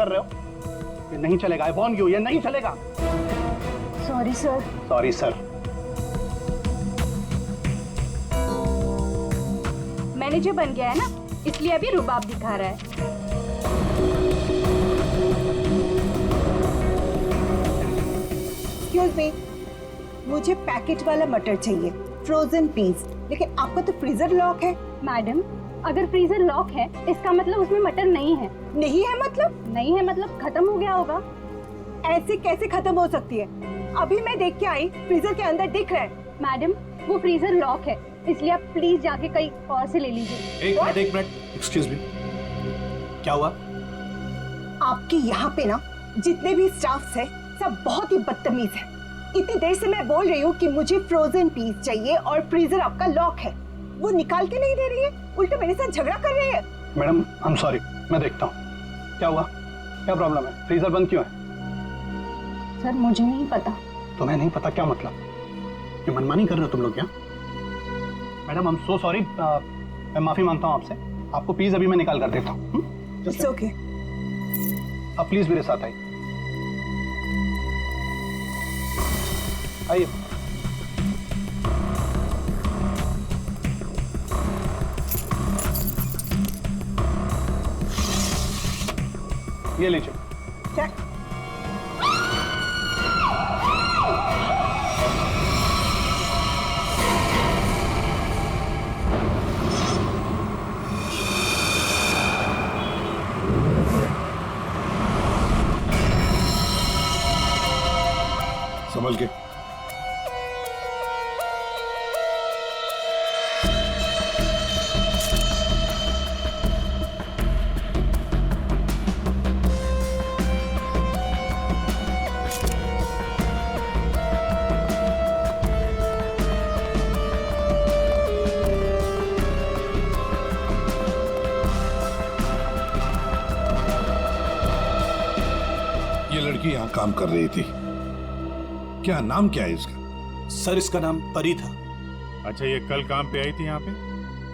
कर रहे हो? ये नहीं चलेगा, आई वॉर्न यू, ये नहीं चलेगा। Sorry sir. Sorry sir. Manager बन गया है ना, इसलिए अभी रुबाब दिखा रहा है। एक्सक्यूज मी, मुझे पैकेट वाला मटर चाहिए, फ्रोजन पीस, लेकिन आपका तो फ्रीजर लॉक है। मैडम, अगर फ्रीजर लॉक है इसका मतलब उसमें मटर नहीं है। नहीं है मतलब? नहीं है मतलब खत्म हो गया होगा। ऐसे कैसे खत्म हो सकती है? अभी मैं देख के आई, फ्रीजर के अंदर दिख रहा है। मैडम, वो फ्रीजर लॉक है, इसलिए आप प्लीज जाके कहीं और से ले लीजिए। एक मिनट, एक्सक्यूज मी, क्या हुआ? आपके यहाँ पे ना जितने भी स्टाफ है सब बहुत ही बदतमीज है। इतनी देर से मैं बोल रही हूँ कि मुझे फ्रोजन पीस चाहिए और फ्रीजर आपका लॉक है, वो निकाल के नहीं दे रही है, उल्टा मेरे साथ झगड़ा कर रही है। मैडम, आई एम सॉरी, मैं देखता हूँ क्या हुआ, क्या प्रॉब्लम है, फ्रीजर बंद क्यों है? सर मुझे नहीं पता। तुम्हें नहीं पता क्या मतलब? ये मनमानी कर रहे हो तुम लोग क्या? Madam, I am so sorry, मैं माफी मांगता हूँ आपसे। आपको पीस अभी मैं निकाल कर देता हूँ। It's okay. अब प्लीज मेरे साथ आइए। आइए। ये लीजिए। क्या? संभल के। ये लड़की यहाँ काम कर रही थी, क्या नाम क्या है इसका? सर, इसका नाम परी था। अच्छा, ये कल काम पे आई थी यहाँ पे?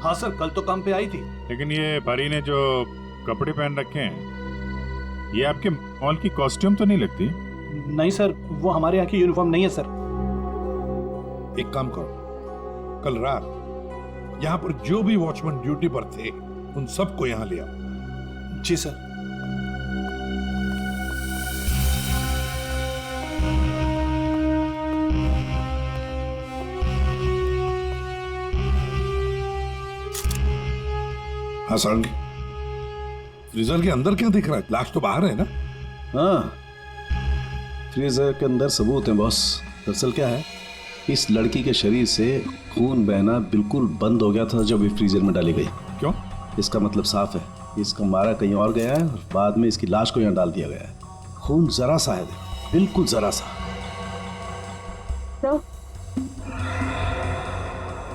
हाँ सर, कल तो काम पे आई थी। लेकिन ये परी ने जो कपड़े पहन रखे हैं, ये आपके मॉल की कॉस्ट्यूम तो नहीं लगती? नहीं सर, वो हमारे यहाँ की यूनिफॉर्म नहीं है सर। एक काम करो, कल रात यहाँ पर जो भी वॉचमैन ड्यूटी पर थे उन सबको यहाँ ले आओ। जी सर। हाँ सारंगी, फ्रीजर के अंदर क्या दिख रहा है? लाश तो बाहर है ना? हाँ, फ्रीजर के अंदर सबूत है बॉस। दरअसल क्या है, इस लड़की के शरीर से खून बहना बिल्कुल बंद हो गया था जब ये फ्रीजर में डाली गई। क्यों? इसका मतलब साफ है, इसका मारा कहीं और गया है और बाद में इसकी लाश को यहाँ डाल दिया गया है। खून जरा सा है, बिल्कुल जरा सा। तो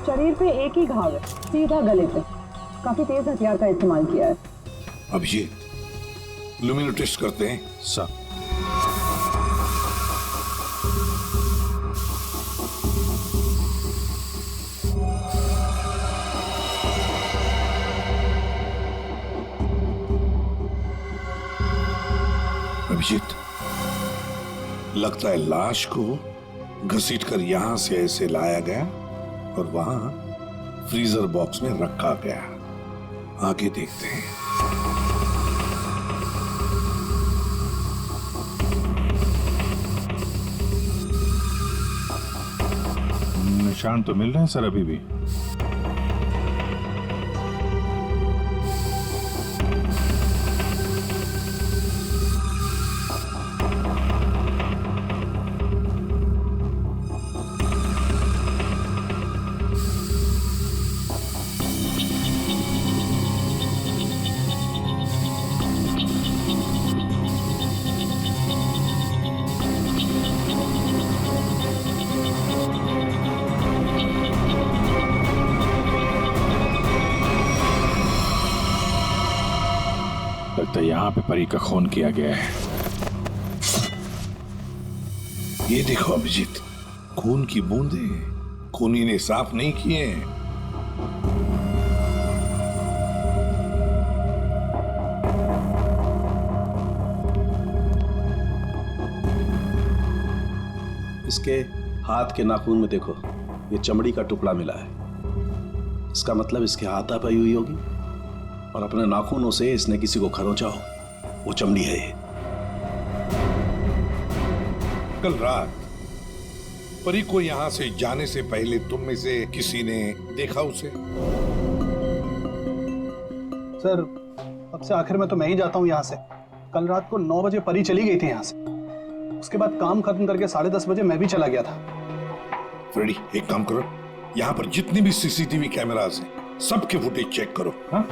शरीर पे एक ही घाव है, सीधा गले पे। काफी तेज हथियार का इस्तेमाल किया है। अब ये लुमिनो टेस्ट करते हैं। सर, अभिजीत, लगता है लाश को घसीटकर यहां से ऐसे लाया गया और वहां फ्रीजर बॉक्स में रखा गया। आगे देखते हैं। निशान तो मिल रहे हैं सर अभी भी। लगता है यहाँ पे परी का खून किया गया है। ये देखो अभिजीत, खून की बूंदें खूनी ने साफ नहीं किए हैं। इसके हाथ के नाखून में देखो, ये चमड़ी का टुकड़ा मिला है। इसका मतलब इसके हाथापाई हुई होगी और अपने नाखूनों से इसने किसी को खरोंचा हो, वो चमड़ी है ये। कल रात परी को यहां से जाने से पहले तुम में से किसी ने देखा उसे? सर अब से आखिर में तो मैं ही जाता हूँ यहाँ से। कल रात को 9 बजे परी चली गई थी यहाँ से। उसके बाद काम खत्म करके 10:30 बजे मैं भी चला गया था। फ्रेडी, एक काम करो, यहाँ पर जितने भी सीसीटीवी कैमरास हैं सबके फुटेज चेक करो। हाँ?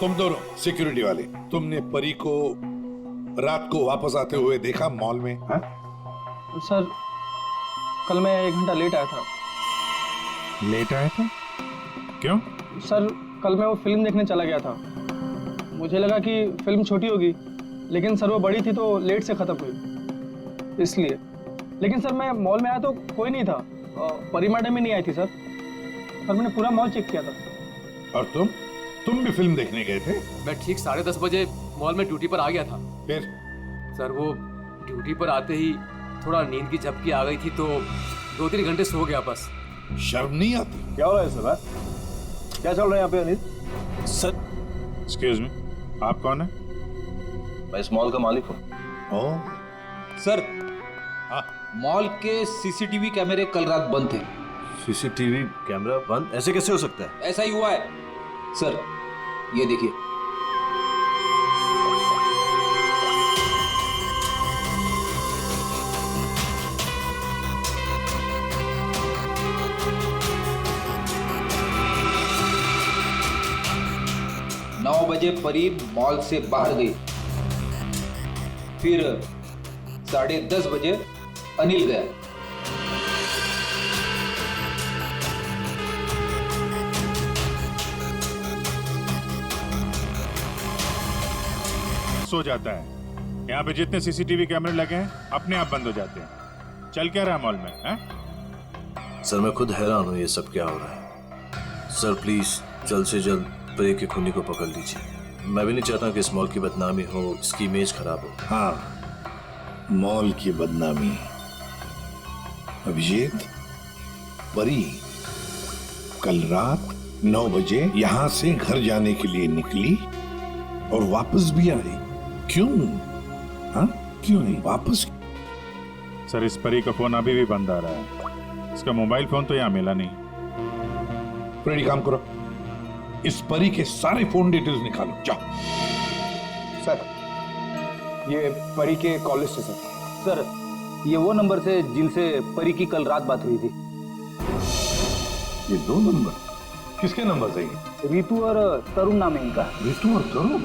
तुम दोनों सिक्योरिटी वाले, तुमने परी को रात को वापस आते हुए देखा मॉल में? हाँ? सर कल मैं 1 घंटा लेट आया था। लेट आए थे? क्यों? सर कल मैं वो फिल्म देखने चला गया था। मुझे लगा कि फिल्म छोटी होगी, लेकिन सर वो बड़ी थी तो लेट से खत्म हुई, इसलिए। लेकिन सर मैं मॉल में आया तो कोई नहीं था, परी मैडम भी नहीं आई थी सर मैंने पूरा मॉल चेक किया था। और तुम भी फिल्म देखने गए थे? मैं ठीक 10:30 बजे मॉल में ड्यूटी पर आ गया था। फिर? सर वो ड्यूटी पर आते ही थोड़ा नींद की झपकी आ गई थी तो 2-3 घंटे सो गया बस। शर्म नहीं आती? क्या हो रहा है सर? क्या चल रहा है यहाँ पे अनिल? सर एक्सक्यूज मी, आप कौन है? मैं इस मॉल का मालिक हूँ। सर, हाँ? मॉल के सीसीटीवी कैमरे कल रात बंद थे। सीसीटीवी कैमरा बंद? ऐसे कैसे हो सकता है? ऐसा ही हुआ है सर, ये देखिए। बजे परी मॉल से बाहर गई, फिर 10:30 बजे अनिल गया। सो जाता है। यहाँ पे जितने सीसीटीवी कैमरे लगे हैं अपने आप बंद हो जाते हैं। चल क्या रहा है मॉल में? है? सर मैं खुद हैरान हूँ, ये सब क्या हो रहा है। सर प्लीज जल्द से जल्द परी के खूनी को पकड़ लीजिए। मैं भी नहीं चाहता कि इस मॉल की बदनामी हो, इसकी इमेज खराब हो। हाँ, मॉल की बदनामी। अभिजीत, परी कल रात 9 बजे यहाँ से घर जाने के लिए निकली और वापस भी आई। क्यों? हाँ, क्यों नहीं वापस? सर इस परी का फोन अभी भी बंद आ रहा है। इसका मोबाइल फोन तो यहाँ मिला नहीं। फ्रेडी, काम करो, इस परी के सारे फोन डिटेल्स निकालो, जाओ। सर ये परी के कॉल लिस्ट है सर। ये वो नंबर से जिनसे परी की कल रात बात हुई थी। ये 2 नंबर किसके नंबर से? रीतू और तरुण नाम है इनका। रीतू और तरुण?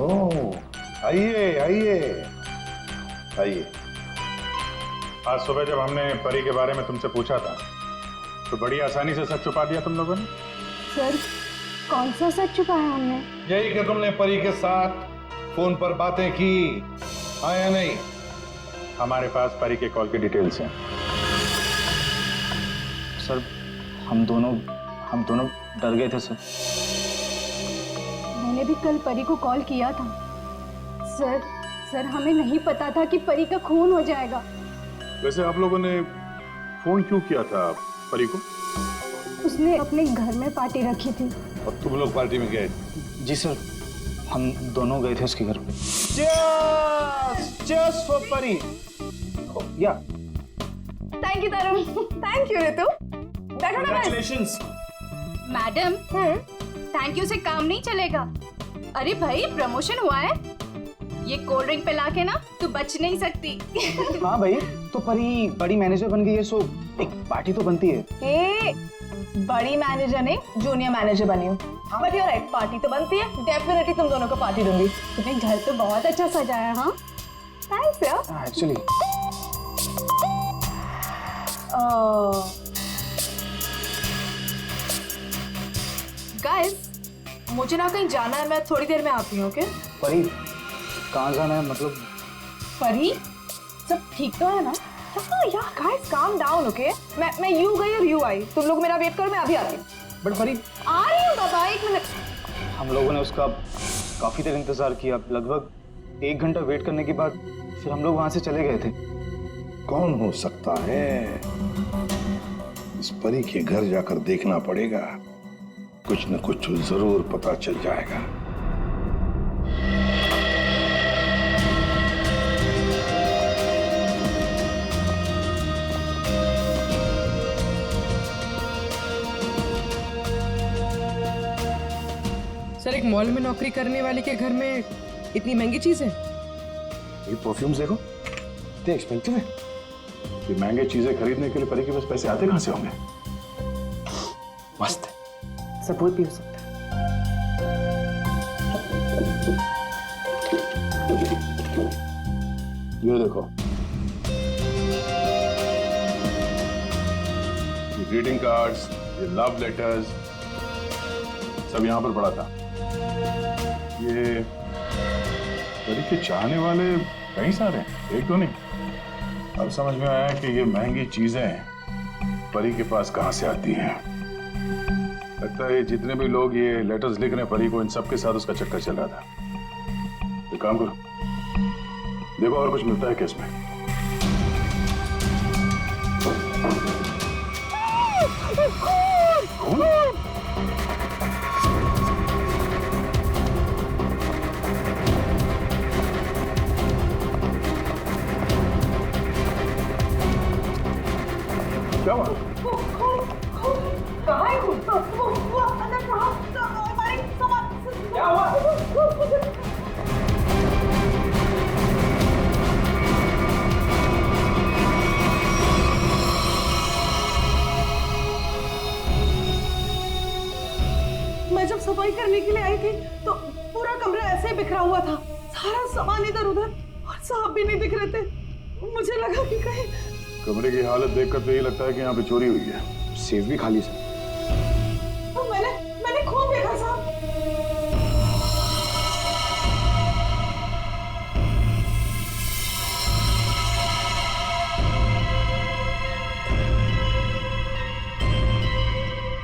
ओह, आइए आइए आइए। आज सुबह जब हमने परी के बारे में तुमसे पूछा था तो बड़ी आसानी से सच छुपा दिया तुम लोगों ने। सर कौन सा सच छुपाया हमने? यही कि तुमने परी के साथ फोन पर बातें की, हाँ या नहीं? हमारे पास परी के कॉल की डिटेल्स हैं। सर हम दोनों डर गए थे सर। मैंने भी कल परी को कॉल किया था। सर हमें नहीं पता था कि परी का खून हो जाएगा। वैसे आप लोगों ने फोन क्यों किया था परी को? उसने अपने घर में पार्टी रखी थी। और तुम लोग पार्टी में गए? जी सर, हम दोनों गए थे उसके घर पे। Cheers for Pari. या thank you Tarun. Thank you Ritu. बैठो ना। Congratulations। मैडम थैंक यू से काम नहीं चलेगा। अरे भाई प्रमोशन हुआ है, ये कोल्ड ड्रिंक पे लाके ना तू बच नहीं सकती। हाँ भाई, तो परी बड़ी मैनेजर बन गई है, सो एक पार्टी तो बनती है। ए, बड़ी मैनेजर नहीं, जूनियर मैनेजर बनी हूँ। बट यू राइट, पार्टी तो बनती है। डेफिनेटली तुम दोनों को पार्टी दूंगी। तुम्हें घर तो बहुत अच्छा सजाया। हाँ थैंक्स यार। एक्चुअली गाइस मुझे ना कहीं जाना है, मैं थोड़ी देर में आती हूँ। ओके परी कहाँ जाना है? मतलब परी सब ठीक तो है ना? हाँ यार गाइस काम डाउन। ओके मैं यू गई और यू आई, तुम लोग मेरा वेट करो, मैं अभी आती हूँ। बट परी, आ रही हूँ बाबा, 1 मिनट। हम लोगों ने उसका काफी देर इंतजार किया, लगभग 1 घंटा वेट करने के बाद फिर हम लोग वहां से चले गए थे। कौन हो सकता है? इस परी के घर जाकर देखना पड़ेगा, कुछ न कुछ जरूर पता चल जाएगा। सर, एक मॉल में नौकरी करने वाले के घर में इतनी महंगी चीज है? ये परफ्यूम्स देखो, इतने एक्सपेंसिव है। ये महंगे चीजें खरीदने के लिए परी के पास पैसे आते कहां से होंगे? मस्त है। सब कोई पी सकता है। ये देखो, ये ग्रीटिंग कार्ड्स, ये लव लेटर्स सब यहां पर पड़ा था। ये परी के चाहने वाले कई सारे हैं, एक तो नहीं। अब समझ में आया कि ये महंगी चीजें परी के पास कहां से आती हैं। लगता है जितने भी लोग ये लेटर्स लिख रहे हैं परी को, इन सब के साथ उसका चक्कर चल रहा था। एक काम करो, देखो और कुछ मिलता है केस में। क्या हुआ? कहाँ है वो अंदर कहाँ? हमारे सामान क्या हुआ? मैं जब सफाई करने के लिए आई थी तो पूरा कमरा ऐसे बिखरा हुआ था, सारा सामान इधर उधर, और साहब भी नहीं दिख रहे थे। मुझे लगा कि कहीं कमरे की हालत देखकर तो ये लगता है कि यहाँ पे चोरी हुई है। सेफ भी खाली सर। तो मैंने खूब देखा साहब।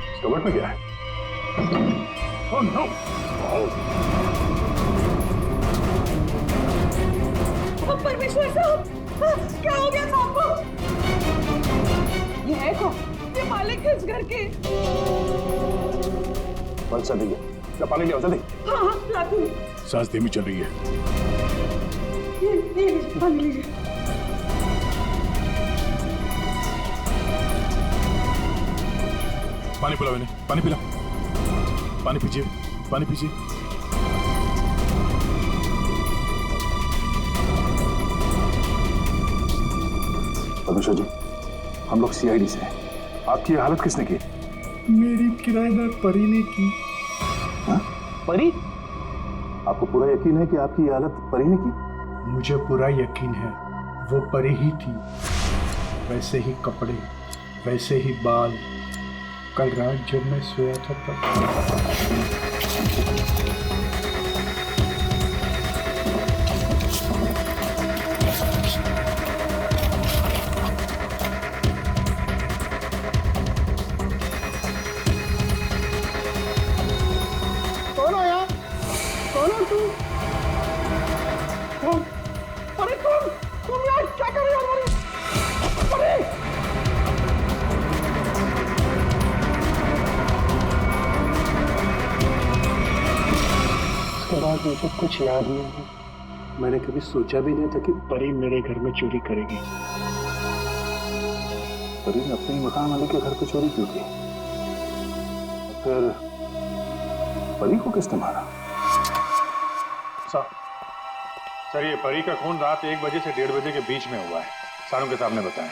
इस कबर्ड में क्या है? Oh no! परमेश्वर साहब, क्या हो गया साहब को? ये है कौन? ये मालिक है इस घर के। बस जल्दी है, पानी ले आओ जल्दी। हाँ लाती हूँ। सांस धीमी चल रही है। ये लीजिए, पानी लीजिए। पानी पिलाओ इन्हें, पानी पिलाओ। पानी पीजिए, पानी पीजिए। परमेश्वर जी, हम लोग सीआईडी से हैं। आपकी ये हालत किसने की? मेरी किराएदार परी ने की। हाँ? परी? आपको पूरा यकीन है कि आपकी ये हालत परी ने की? मुझे पूरा यकीन है, वो परी ही थी। वैसे ही कपड़े, वैसे ही बाल। कल रात जब मैं सोया था तब। कौन हो यार? कौन हो तू? कौन? अरे तुम यार क्या कर रहे हो हमारे? अरे! उसके बाद मुझे कुछ याद नहीं है। मैंने कभी सोचा भी नहीं था कि परी मेरे घर में चोरी करेगी। परी ने अपने ही मकान वाले के घर पे चोरी क्यों की? फिर परी को किसने मारा? सर, ये परी का खून रात 1 बजे से 1:30 बजे के बीच में हुआ है, सारों के सामने बताया।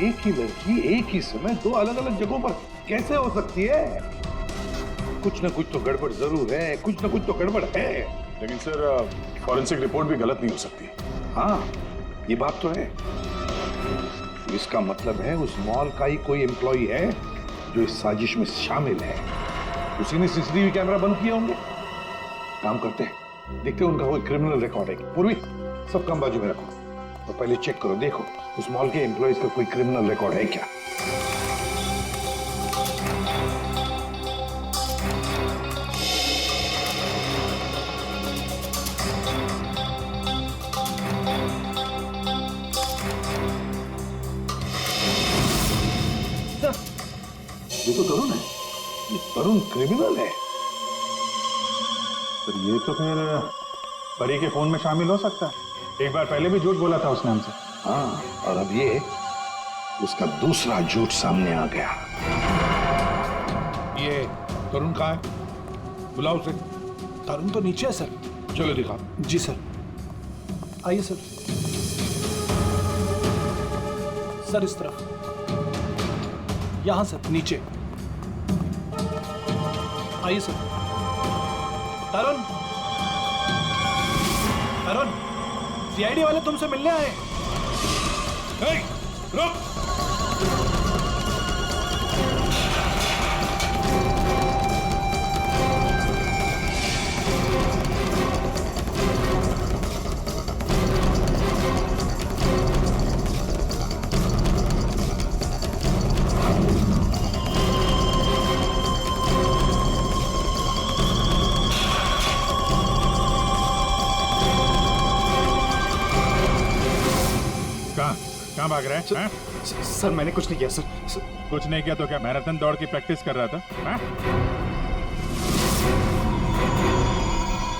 एक ही लड़की एक ही समय 2 अलग-अलग जगहों पर कैसे हो सकती है? कुछ न कुछ तो गड़बड़ जरूर है, कुछ न कुछ तो गड़बड़ है। लेकिन सर, फॉरेंसिक रिपोर्ट भी गलत नहीं हो सकती। हाँ, ये बात तो है। इसका मतलब है उस मॉल का ही कोई एम्प्लॉई है जो इस साजिश में शामिल है। उसी ने सीसीटीवी कैमरा बंद किए होंगे। काम करते हैं, देखते हैं उनका कोई क्रिमिनल रिकॉर्ड है। पूर्वी, सब काम बाजू में रखो तो पहले चेक करो, देखो उस मॉल के एम्प्लॉइज का कोई क्रिमिनल रिकॉर्ड है क्या। ये तो तरुण है। ये तरुण क्रिमिनल है। तो ये तो फिर परी के फोन में शामिल हो सकता है। एक बार पहले भी झूठ बोला था उसने हमसे। हाँ, और अब ये उसका दूसरा झूठ सामने आ गया। ये तरुण कहाँ है? बुलाओ उसे। तरुण तो नीचे है सर। चलो दिखा। जी सर। आइए सर। सर इस तरफ। यहां सर, नीचे। आइए सर। तरुण, तरुण, सीआईडी वाले तुमसे मिलने आए। रुक। कहाँ भाग रहा है? सर मैंने कुछ नहीं किया सर। कुछ नहीं किया तो क्या मैराथन दौड़ की प्रैक्टिस कर रहा था? हाँ?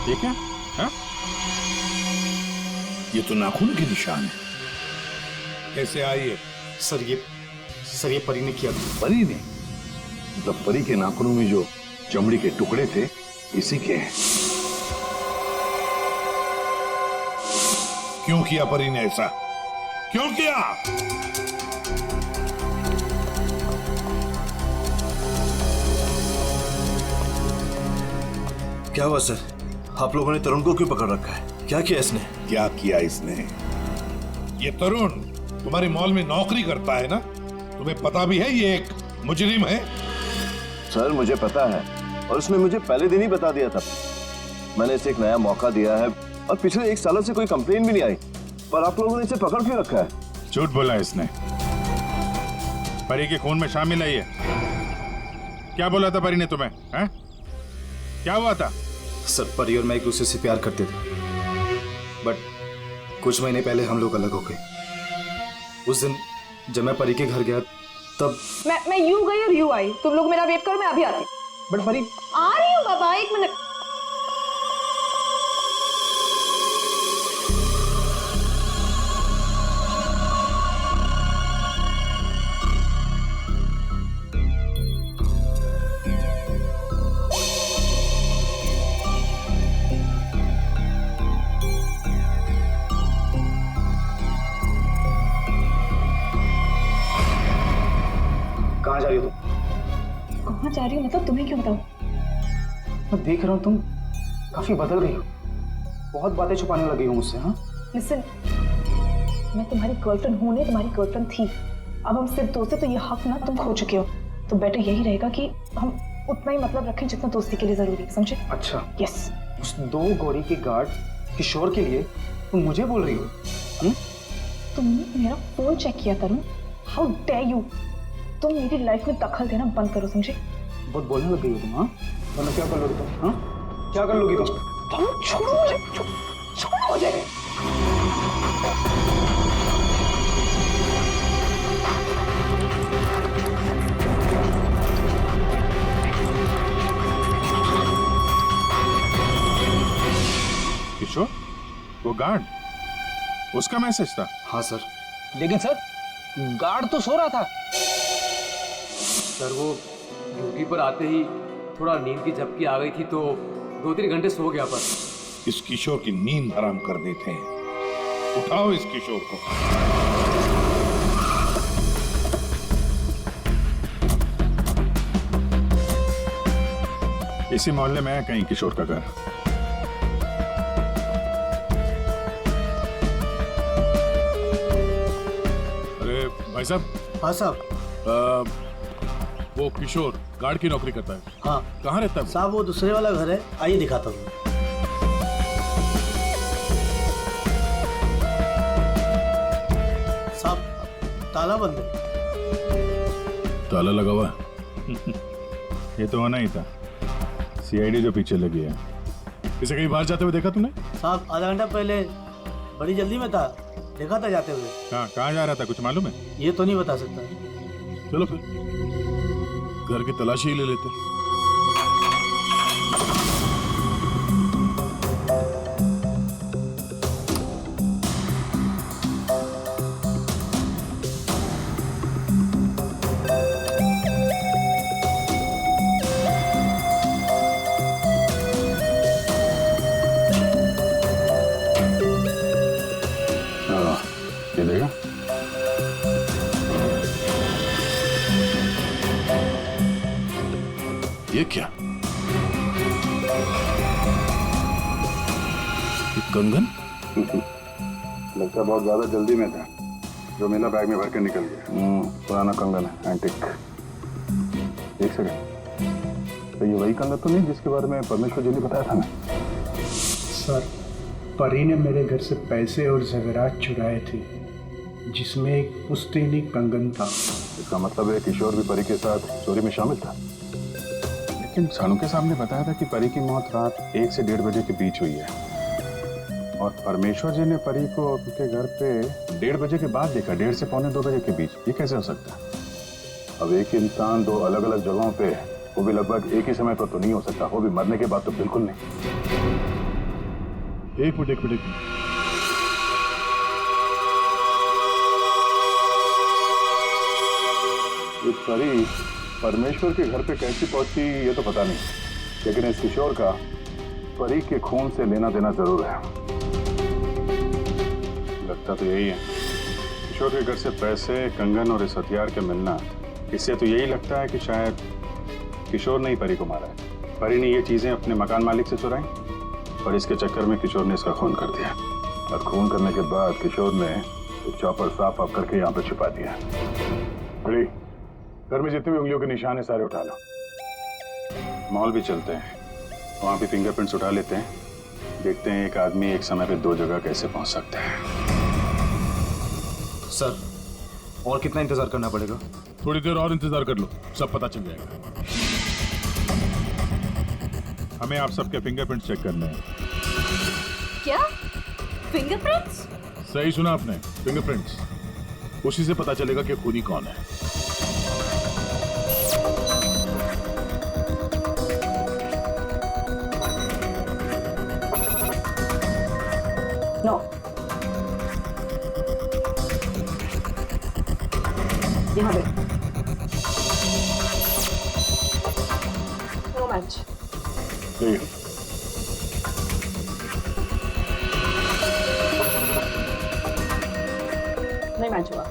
ये क्या? हाँ? ये तो नाखून के निशान है। कैसे आइए? सर ये परी ने किया। परी ने? मतलब परी के नाखूनों में जो चमड़ी के टुकड़े थे इसी के हैं। क्यों किया परी ने ऐसा? क्यों किया? क्या हुआ सर? आप लोगों ने तरुण को क्यों पकड़ रखा है? क्या किया इसने? क्या किया इसने? ये तरुण तुम्हारी मॉल में नौकरी करता है ना? तुम्हें पता भी है ये एक मुजरिम है? सर मुझे पता है, और उसने मुझे पहले दिन ही बता दिया था। मैंने इसे एक नया मौका दिया है और पिछले 1 सालों से कोई कंप्लेन भी नहीं आई, पर आप लोगों ने इसे पकड़ क्यों रखा है? झूठ बोला इसने। परी के खून में शामिल है ये। क्या बोला था परी ने तुम्हें? हैं? क्या हुआ था? सर परी और मैं एक दूसरे से प्यार करते थे, बट कुछ महीने पहले हम लोग अलग हो गए। उस दिन जब मैं परी के घर गया तब मैं यूं गई और यूं आई। तुम लोग मेरा वेट करो, मैं अभी आती। बट परी आ रही हूँ बाबा, 1 मिनट। कहाँ जा रही हो तुम? कहाँ जा रही हूँ मतलब? तुम्हें क्यों बताऊँ? मैं देख रहा हूँ तुम काफी बदल गई हो। बहुत बातें छुपाने लगी हो मुझसे। हाँ लिसन, मैं तुम्हारी गर्लफ्रेंड हूँ नहीं, तुम्हारी गर्लफ्रेंड थी। अब हम सिर्फ दोस्त हैं, तो ये हक ना तुम खो चुके हो। तो बेटर यही रहेगा कि हम उतना ही मतलब रखें जितना दोस्ती के लिए जरूरी है, समझे? अच्छा। यस। उस 2 गौरी के गार्ड किशोर के लिए तुम मुझे बोल रही हो? तुमने मेरा फोन चेक किया तरुण। How dare you! तुम मेरी लाइफ में दखल देना बंद करो, समझे? बहुत बोलने लग गई हो तुम। हाँ वरना क्या कर लोगी तुम? हाँ क्या कर लोगी तुम? छोड़ो मुझे, छोड़ो मुझे। किशोर, वो गार्ड, उसका मैसेज था? हाँ सर। लेकिन सर गार्ड तो सो रहा था। सर वो ड्यूटी पर आते ही थोड़ा नींद की झपकी आ गई थी तो 2-3 घंटे सो गया। पर इस किशोर की नींद हराम कर देते हैं। उठाओ इस किशोर को। इसी मोहल्ले में है कहीं किशोर का घर। अरे भाई साहब। हाँ साहब। वो किशोर गार्ड की नौकरी करता है। हाँ। कहाँ रहता है? साहब वो दूसरे वाला घर है, आइए दिखाता हूँ। साहब ताला बंद है। ताला लगा हुआ है? ये तो होना ही था। सीआईडी जो पीछे लगी है। इसे कहीं बाहर जाते हुए देखा तुमने? साहब आधा घंटा पहले बड़ी जल्दी में था, देखा था जाते हुए। कहाँ जा रहा था, कुछ मालूम है? ये तो नहीं बता सकता। चलो फिर। घर की तलाशी ही ले लेते। ये देगा? ये क्या? ये कंगन? लगता बहुत ज्यादा जल्दी में था, जो मेरा बैग में भर के निकल गया। पुराना कंगन है, एंटिक। एक सेकंड, तो ये वही कंगन तो नहीं जिसके बारे में परमेश्वर जी ने बताया था ना? सर, परी ने मेरे घर से पैसे और ज़ेवरात चुराए थे, जिसमें एक पुश्तैनी कंगन था। इसका मतलब है किशोर भी परी के साथ चोरी में शामिल था। लेकिन सानू के साहब ने बताया था कि परी की मौत रात 1 से 1:30 बजे के बीच हुई है, और परमेश्वर जी ने परी को उनके घर पे 1:30 बजे के बाद देखा, 1:30 से 1:45 बजे के बीच। ये कैसे हो सकता है? अब एक इंसान दो अलग अलग जगहों पे, वो भी लगभग एक ही समय पर तो नहीं हो सकता, वो भी मरने के बाद तो बिल्कुल नहीं। एक मिनट। ये परी परमेश्वर के घर पे कैसी पहुंची ये तो पता नहीं, लेकिन इस किशोर का परी के खून से लेना देना जरूर है। लगता तो यही है। किशोर के घर से पैसे, कंगन और इस हथियार के मिलना, इससे तो यही लगता है कि शायद किशोर ने ही परी को मारा है। परी ने ये चीजें अपने मकान मालिक से चुराई और इसके चक्कर में किशोर ने इसका खून कर दिया, और खून करने के बाद किशोर ने एक चॉपर साफ ऑफ करके यहाँ पे छिपा दिया। बड़ी घर में जितने भी उंगलियों के निशान है सारे उठा लो। मॉल भी चलते हैं, वहां भी फिंगरप्रिंट्स उठा लेते हैं, देखते हैं एक आदमी एक समय पे 2 जगह कैसे पहुंच सकता है। सर, और कितना इंतजार करना पड़ेगा? थोड़ी देर और इंतजार कर लो, सब पता चल जाएगा। हमें आप सबके फिंगरप्रिंट्स चेक करने हैं। क्या फिंगरप्रिंट्स? सही सुना आपने, फिंगरप्रिंट्स। उसी से पता चलेगा कि खूनी कौन है। नो, यहाँ पे नो मैच। नहीं मैच हुआ।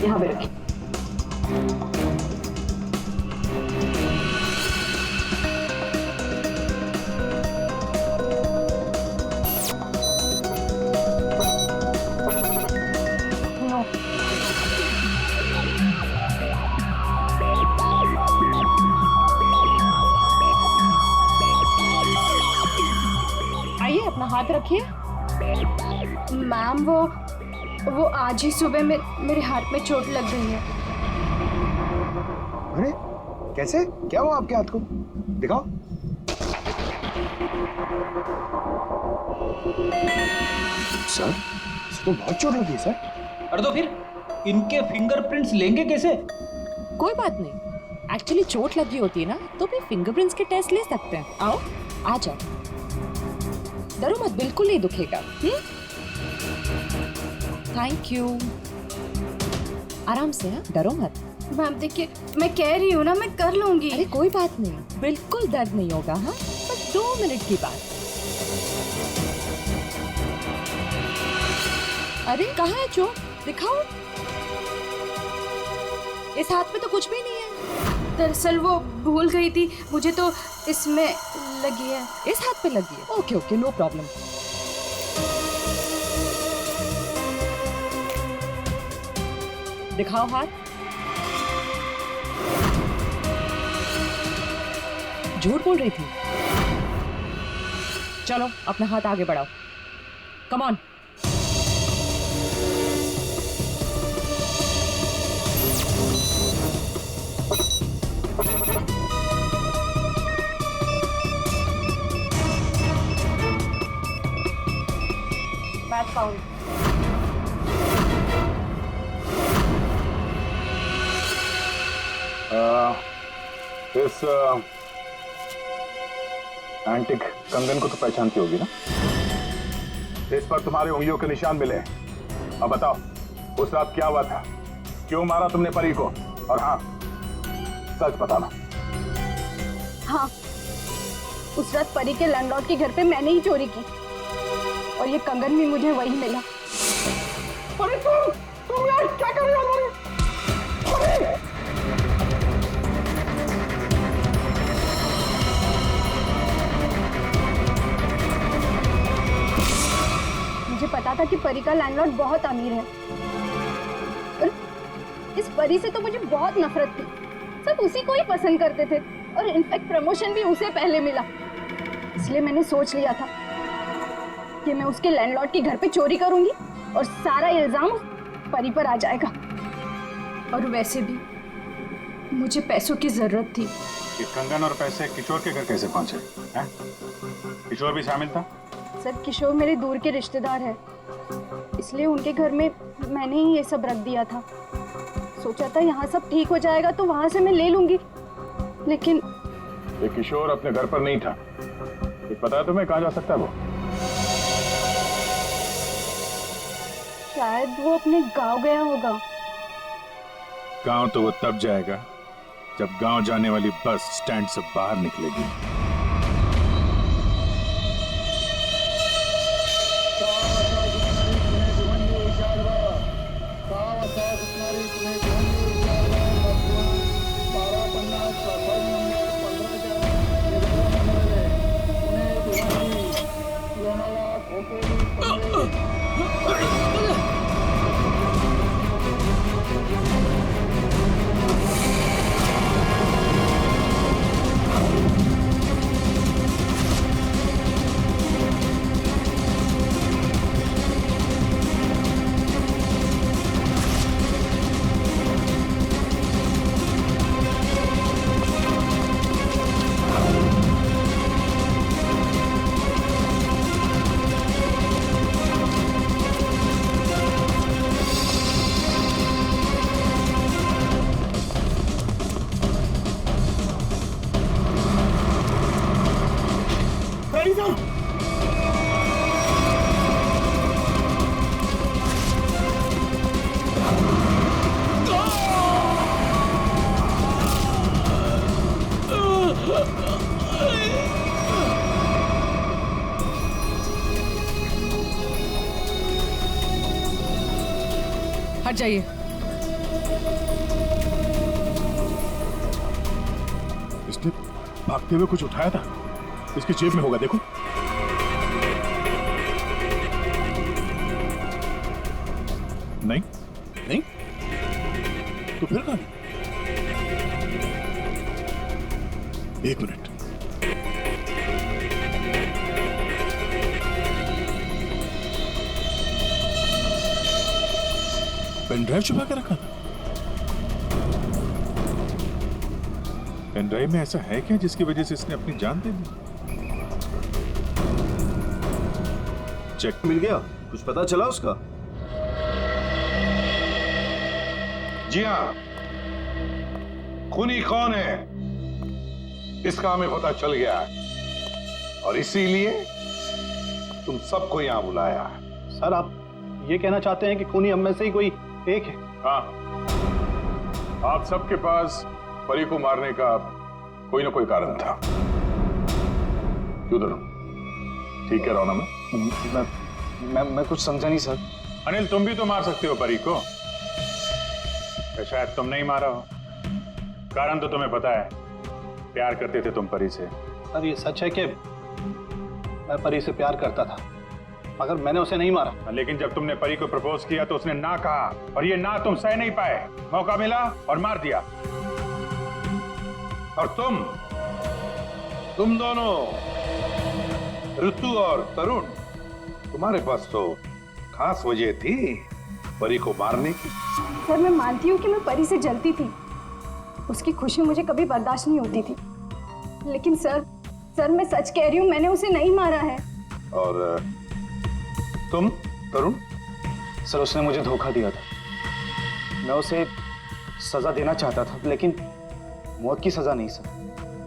यहाँ पे रखिए। आइए, अपना हाथ रखिए। मैम, वो आज ही सुबह में मेरे हाथ में चोट लग गई है। अरे कैसे? क्या हुआ आपके हाथ को? दिखाओ। सर, इसको बहुत चोट लगी है सर। अरे तो फिर इनके फिंगरप्रिंट्स लेंगे कैसे? कोई बात नहीं, एक्चुअली चोट लगी होती है ना, तो फिर फिंगरप्रिंट्स के टेस्ट ले सकते हैं। आओ, आ जाओ, डरो मत, बिल्कुल नहीं दुखेगा। Thank you. आराम से, हाँ, डरो मत। मैम देखिए, मैं कह रही हूँ ना, मैं कर लूंगी। अरे कोई बात नहीं, बिल्कुल दर्द नहीं होगा। हाँ, बस 2 मिनट की बात। अरे कहाँ है चोट? दिखाओ। इस हाथ में तो कुछ भी नहीं है। दरअसल वो भूल गई थी, मुझे तो इसमें लगी है। इस हाथ पे लगी है? Okay okay, no problem. दिखाओ हाथ। झूठ बोल रही थी। चलो अपना हाथ आगे बढ़ाओ। Come on. पाऊंगी। इस एंटिक कंगन को तो पहचानती होगी ना? इस पर तुम्हारे उंगलियों के निशान मिले। अब बताओ, उस रात क्या हुआ था? क्यों मारा तुमने परी को? और हाँ, सच बताना। हाँ, उस रात परी के लैंडलॉर्ड के घर पे मैंने ही चोरी की और ये कंगन भी मुझे वही मिला। अरे तुम यार क्या कर रहे हो हमारे? मुझे पता था कि परी का लैंडलॉर्ड बहुत अमीर है। और इस परी से तो मुझे बहुत नफरत थी। सब उसी को ही पसंद करते थे और इनफैक्ट प्रमोशन भी उसे पहले मिला। इसलिए मैंने सोच लिया था कि मैं उसके लैंडलॉर्ड के घर पे चोरी करूंगी और सारा इल्जाम परी पर आ जाएगा। और वैसे भी मुझे पैसों की जरूरत थी। ये कंगन और पैसे किशोर के घर कैसे पहुंचे हैं? किशोर भी शामिल था? सर, किशोर मेरे दूर के रिश्तेदार है, इसलिए उनके घर में मैंने ही ये सब रख दिया था। सोचा था यहाँ सब ठीक हो जाएगा तो वहां से मैं ले लूंगी, लेकिन ये किशोर अपने घर पर नहीं था। ये पता है तुम्हें कहाँ जा सकता है वो? शायद वो अपने गांव गया होगा। गांव तो वो तब जाएगा जब गांव जाने वाली बस स्टैंड से बाहर निकलेगी। हट जाइए। इसने भागते हुए कुछ उठाया था, इसकी जेब में होगा, देखो। नहीं नहीं, तो फिर कहां? एक मिनट, पेन ड्राइव छुपा के रखा था। पेन ड्राइव में ऐसा है क्या जिसकी वजह से इसने अपनी जान दे दी? चेक मिल गया? कुछ पता चला उसका? जी हाँ, खूनी कौन है इसका हमें पता चल गया है और इसीलिए तुम सबको यहां बुलाया है। सर, आप ये कहना चाहते हैं कि खूनी हम में से ही कोई एक है? हाँ, आप सबके पास परी को मारने का कोई ना कोई कारण था। क्यों दोनों ठीक कह रहा हूं ना? मैं कुछ समझा नहीं सर। अनिल, तुम भी तो मार सकते हो परी को। शायद तुम नहीं मारा हो, कारण तो तुम्हें पता है, प्यार करते थे तुम परी से। सर, ये सच है कि मैं परी से प्यार करता था, मगर मैंने उसे नहीं मारा। लेकिन जब तुमने परी को प्रपोज किया तो उसने ना कहा, और ये ना तुम सह नहीं पाए। मौका मिला और मार दिया। और तुम दोनों, ऋतु और तरुण, तुम्हारे पास तो खास वजह थी परी को मारने की। सर, मैं मानती हूँ कि मैं परी से जलती थी, उसकी खुशी मुझे कभी बर्दाश्त नहीं होती थी, लेकिन सर मैं सच कह रही हूँ, मैंने उसे नहीं मारा है। और तुम तरुण, सर उसने मुझे धोखा दिया था। मैं उसे सजा देना चाहता था, लेकिन मौत की सजा नहीं सर।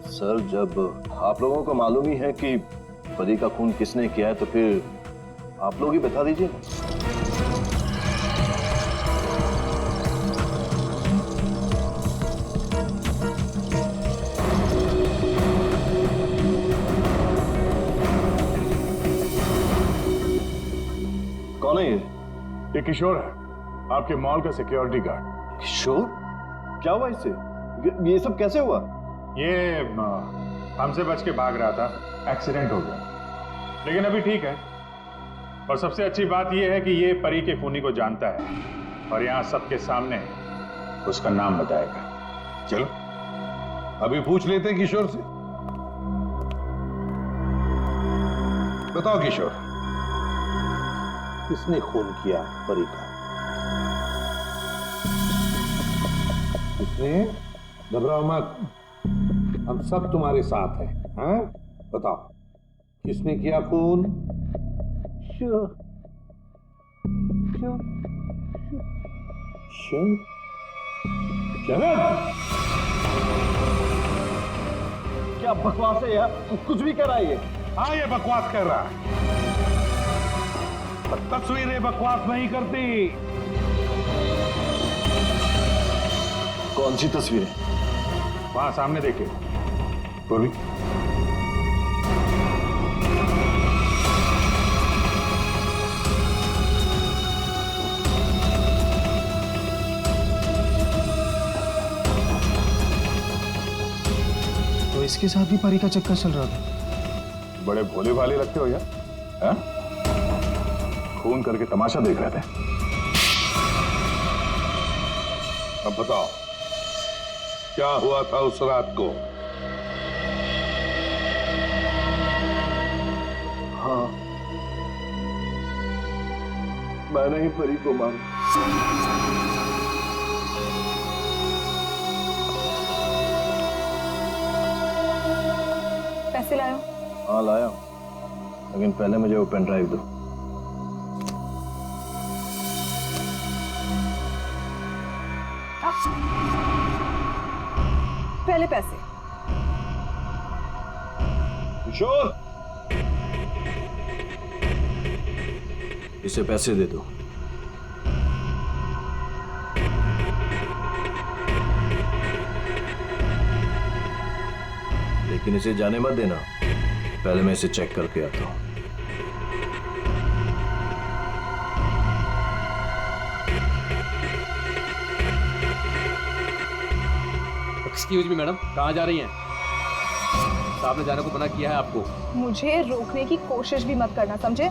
सर, जब आप लोगों को मालूम ही है कि परी का खून किसने किया है, तो फिर आप लोग ही बता दीजिए ना। कौन है ये किशोर है, आपके मॉल का सिक्योरिटी गार्ड। किशोर? क्या हुआ इससे? ये सब कैसे हुआ? ये हमसे बच के भाग रहा था, एक्सीडेंट हो गया, लेकिन अभी ठीक है। और सबसे अच्छी बात यह है कि ये परी के खूनी को जानता है और यहाँ सबके सामने उसका नाम बताएगा। चलो अभी पूछ लेते हैं किशोर से। बताओ किशोर, किसने खून किया परी का? किसने? घबराओ मत, हम सब तुम्हारे साथ हैं। हाँ, बताओ किसने किया खून? क्या बकवास है यार, कुछ भी कर रहा है ये। हाँ, ये बकवास कर रहा है, पर तस्वीरें बकवास नहीं करती। कौन सी तस्वीरें? वहां सामने देखिए पूर्वी। तो इसके साथ भी परी का चक्कर चल रहा था। बड़े भोले भाले लगते हो यार, हाँ? खून करके तमाशा देख रहे थे। अब बताओ क्या हुआ था उस रात को? हाँ, मैंने ही परी को मारा। पैसे लायो? हाँ लाया, लेकिन पहले मुझे वो पेन ड्राइव दो। पहले पैसे। किशोर, इसे पैसे दे दो। लेकिन इसे जाने मत देना, पहले मैं इसे चेक करके आता हूं। एक्सक्यूज मी मैडम, कहाँ जा रही हैं? साहब ने जाने को मना किया है आपको। मुझे रोकने की कोशिश भी मत करना, समझे?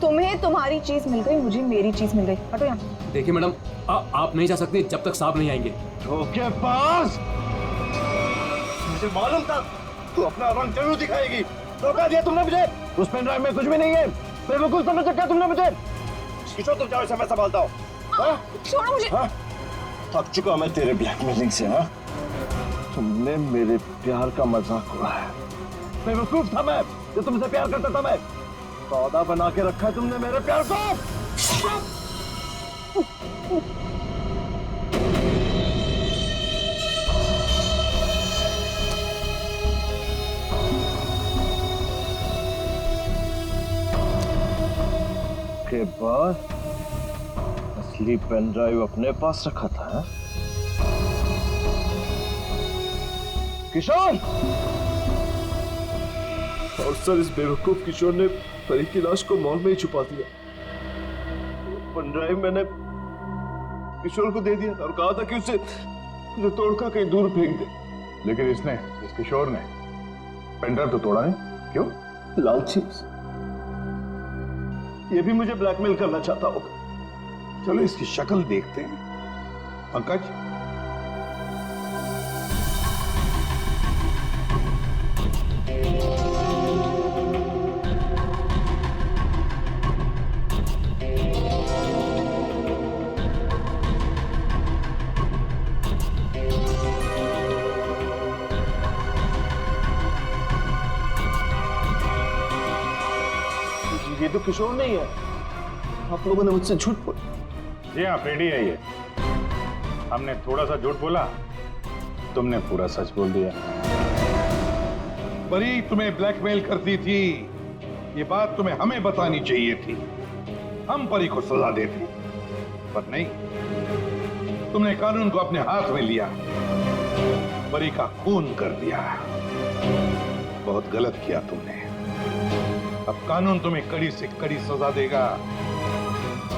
तुम्हें तुम्हारी चीज मिल गई, मुझे मेरी चीज मिल गई। हटो यहाँ। देखिए मैडम, आप नहीं जा सकते जब तक साहब नहीं आएंगे। धोखेबाज! मुझे मालूम था तू अपना रंग जरूर दिखाएगी। धोखा दिया तुमने मुझे। उस पेन ड्राइव में कुछ भी नहीं है। बेवकूफ समझ रखा तुमने मुझे। किशोर, तुम जाओ, इसे मैं संभालता हूँ। छोड़ो मुझे। थक चुका मैं तेरे ब्लैकमेलिंग से। हाँ, तुमने मेरे प्यार का मजाक उड़ाया। बेवकूफ था मैं जो तुमसे प्यार करता था। मैं सौदा बना के रखा है तुमने मेरे प्यार को। के बाद असली पेन ड्राइव अपने पास रखा था। हा? किशोर! और सर, इस बेवकूफ किशोर ने परी की लाश को मॉल में ही छुपा दिया। पेन ड्राइव मैंने किशोर को दे दिया था और कहा था कि उसे तोड़कर कहीं दूर फेंक दे। लेकिन इस किशोर ने पेन ड्राइव तो तोड़ा नहीं, क्यों? लालची। ये भी मुझे ब्लैकमेल करना चाहता होगा। चलो इसकी शक्ल देखते हैं। पंकज, ये तो किशोर नहीं है। आप लोगों ने मुझसे झूठ बोला। जी हाँ, पेडी है ये। हमने थोड़ा सा झूठ बोला, तुमने पूरा सच बोल दिया। परी तुम्हें ब्लैकमेल करती थी, ये बात तुम्हें हमें बतानी चाहिए थी। हम परी को सजा देते, पर नहीं, तुमने कानून को अपने हाथ में लिया, परी का खून कर दिया। बहुत गलत किया तुमने। अब कानून तुम्हें कड़ी से कड़ी सजा देगा,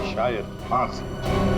शायद फांसी।